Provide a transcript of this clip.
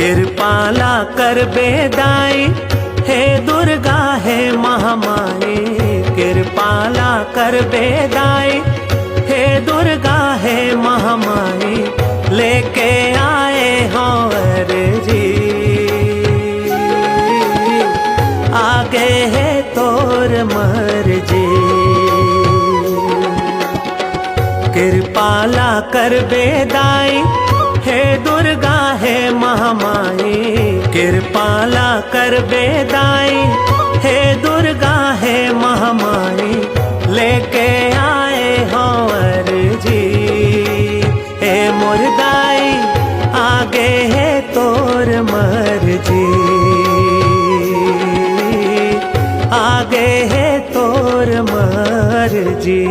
कृपाला कर बेदाई हे दुर्गा हे महामाई। कृपाला कर बेदाई हे दुर्गा हे महामाई। लेके आए हो अर्जी आगे है तोर मर्जी। कृपाला कर बेदाई हे दुर्गा हे महामाई। कृपाला कर बेदाई हे दुर्गा हे महामाई। लेके आए हो अर्जी हे मुर्दाई आगे है तोर मर्जी। आगे है तोर मर्जी।